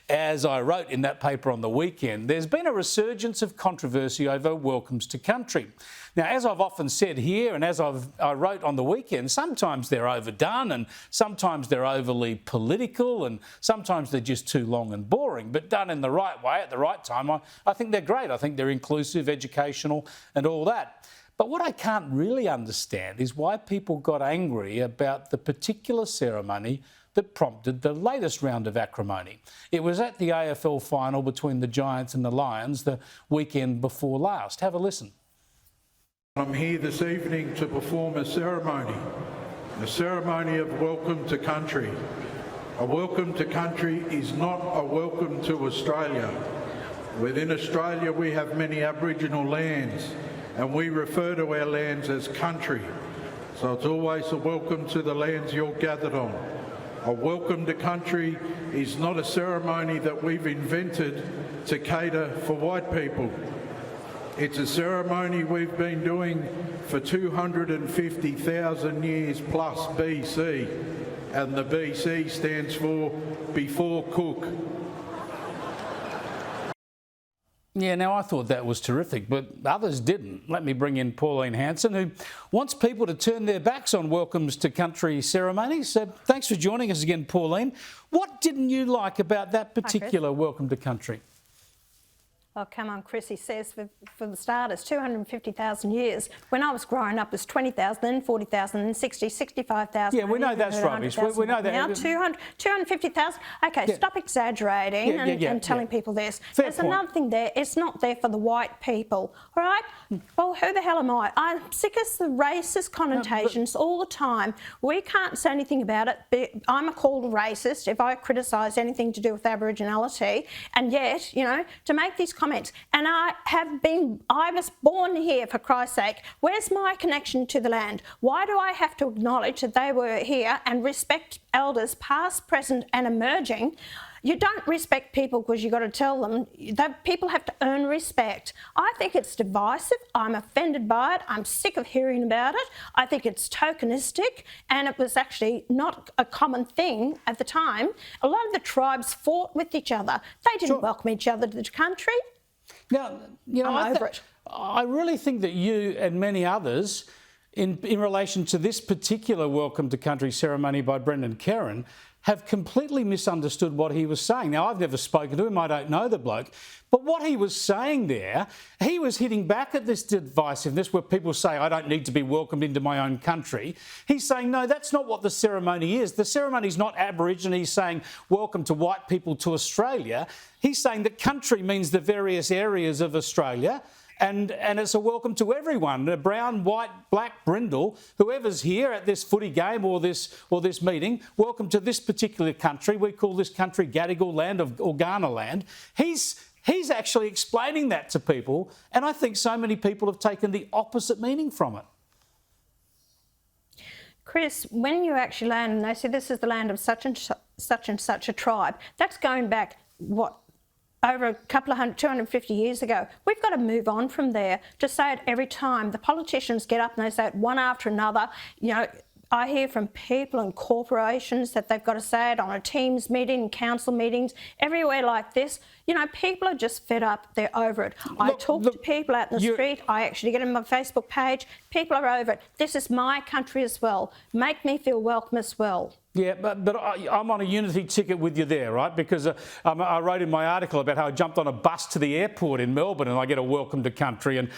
as I wrote in that paper on the weekend, there's been a resurgence of controversy over welcomes to country. Now, as I've often said here and as I wrote on the weekend, sometimes they're overdone and sometimes they're overly political and sometimes they're just too long and boring. But done in the right way at the right time, I think they're great. I think they're inclusive, educational and all that. But what I can't really understand is why people got angry about the particular ceremony that prompted the latest round of acrimony. It was at the AFL final between the Giants and the Lions the weekend before last. Have a listen. I'm here this evening to perform a ceremony of welcome to country. A welcome to country is not a welcome to Australia. Within Australia we have many Aboriginal lands and we refer to our lands as country. So it's always a welcome to the lands you're gathered on. A welcome to country is not a ceremony that we've invented to cater for white people. It's a ceremony we've been doing for 250,000 years plus BC, and the BC stands for before Cook. Yeah, now I thought that was terrific, but others didn't. Let me bring in Pauline Hanson, who wants people to turn their backs on welcomes to country ceremonies. So thanks for joining us again, Pauline. What didn't you like about that particular welcome to country? Oh, come on, Chris, he says, for the starters, 250,000 years. When I was growing up, it was 20,000, then 40,000, then 60, 65,000. Yeah, we know that's rubbish. We know that. Now 250,000. OK, yeah. Stop exaggerating and telling people this. Fair There's point. another thing there. It's not there for the white people, all right? Well, who the hell am I? I'm sick of the racist connotations all the time. We can't say anything about it. I'm called a racist if I criticise anything to do with Aboriginality, and yet, you know, to make these comments. And I was born here, for Christ's sake. Where's my connection to the land? Why do I have to acknowledge that they were here and respect elders past, present and emerging? You don't respect people because you've got to tell them. People have to earn respect. I think it's divisive. I'm offended by it. I'm sick of hearing about it. I think it's tokenistic, and it was actually not a common thing at the time. A lot of the tribes fought with each other. They didn't welcome each other to the country. Now, you know, I'm over it. I really think that you and many others, in relation to this particular welcome to country ceremony by Brendan Kerin, have completely misunderstood what he was saying. Now, I've never spoken to him, I don't know the bloke, but what he was saying there, he was hitting back at this divisiveness where people say, I don't need to be welcomed into my own country. He's saying, no, that's not what the ceremony is. The ceremony is not Aboriginal. He's saying, welcome to white people to Australia. He's saying that country means the various areas of Australia. And it's a welcome to everyone, brown, white, black, brindle, whoever's here at this footy game or this meeting, welcome to this particular country. We call this country Gadigal land or Ghana land. He's actually explaining that to people, and I think so many people have taken the opposite meaning from it. Chris, when you actually land and they say this is the land of such and such a tribe, that's going back, what, over a couple of 250 years ago. We've got to move on from there. To say it every time, the politicians get up and they say it one after another. You know, I hear from people and corporations that they've got to say it on a Teams meeting, council meetings, everywhere like this. You know, people are just fed up. They're over it. I talk to people out in the street. I actually get on my Facebook page. People are over it. This is my country as well. Make me feel welcome as well. Yeah, but I'm on a unity ticket with you there, right? Because I wrote in my article about how I jumped on a bus to the airport in Melbourne and I get a welcome to country. And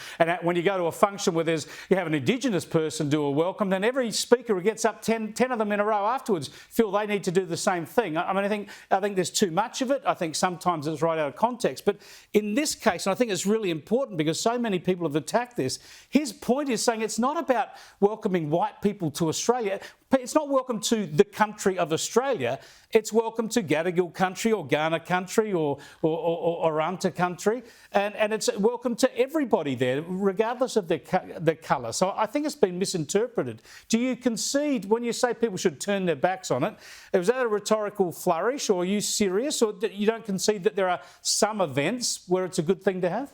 when you go to a function where you have an Indigenous person do a welcome, then every speaker who gets up, 10 of them in a row afterwards, feel they need to do the same thing. I mean, I think there's too much of it. I think sometimes it's right out of context. But in this case, and I think it's really important because so many people have attacked this, his point is saying it's not about welcoming white people to Australia. It's not welcome to the country of Australia. It's welcome to Gadigal country or Ghana country or Arunta country. And it's welcome to everybody there, regardless of their colour. So I think it's been misinterpreted. Do you concede when you say people should turn their backs on it? Was that a rhetorical flourish, or are you serious? Or you don't concede that there are some events where it's a good thing to have?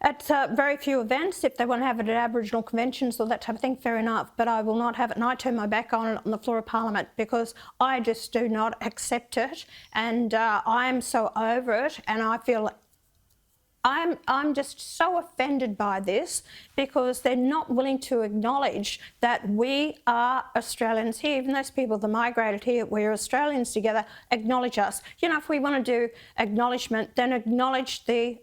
At very few events, if they want to have it at Aboriginal conventions or that type of thing, fair enough, but I will not have it, and I turn my back on it on the floor of Parliament because I just do not accept it, and I am so over it, and I feel I'm just so offended by this because they're not willing to acknowledge that we are Australians here. Even those people that migrated here, we're Australians together, acknowledge us. You know, if we want to do acknowledgement, then acknowledge the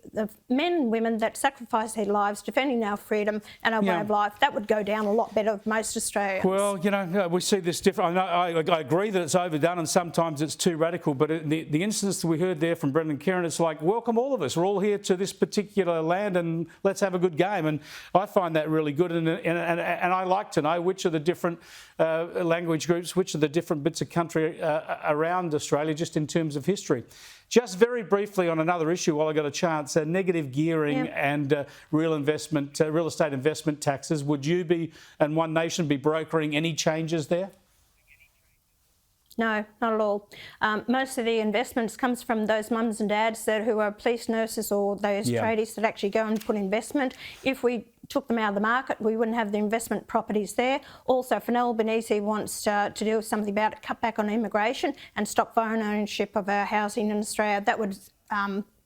men and women that sacrifice their lives defending our freedom and our way of life. That would go down a lot better with most Australians. Well, you know, we see this different. I agree that it's overdone and sometimes it's too radical, but the instance that we heard there from Brendan Kieran, it's like, welcome all of us. We're all here to this particular land and let's have a good game. And I find that really good. And I like to know which are the different language groups, which are the different bits of country around Australia, just in terms of history. Just very briefly on another issue while I got a chance, negative gearing and real estate investment taxes. Would you be and One Nation be brokering any changes there? No, not at all. Most of the investments comes from those mums and dads who are police nurses or those tradies that actually go and put investment. If we took them out of the market, we wouldn't have the investment properties there. Also, if Albanese wants to do something about it, cut back on immigration and stop foreign ownership of our housing in Australia, that would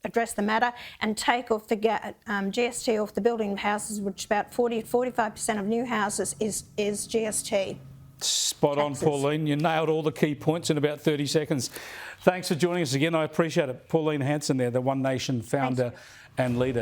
address the matter and take off the GST off the building of houses, which about 40-45% of new houses is GST. Spot on, Pauline. You nailed all the key points in about 30 seconds. Thanks for joining us again. I appreciate it. Pauline Hanson there, the One Nation founder and leader.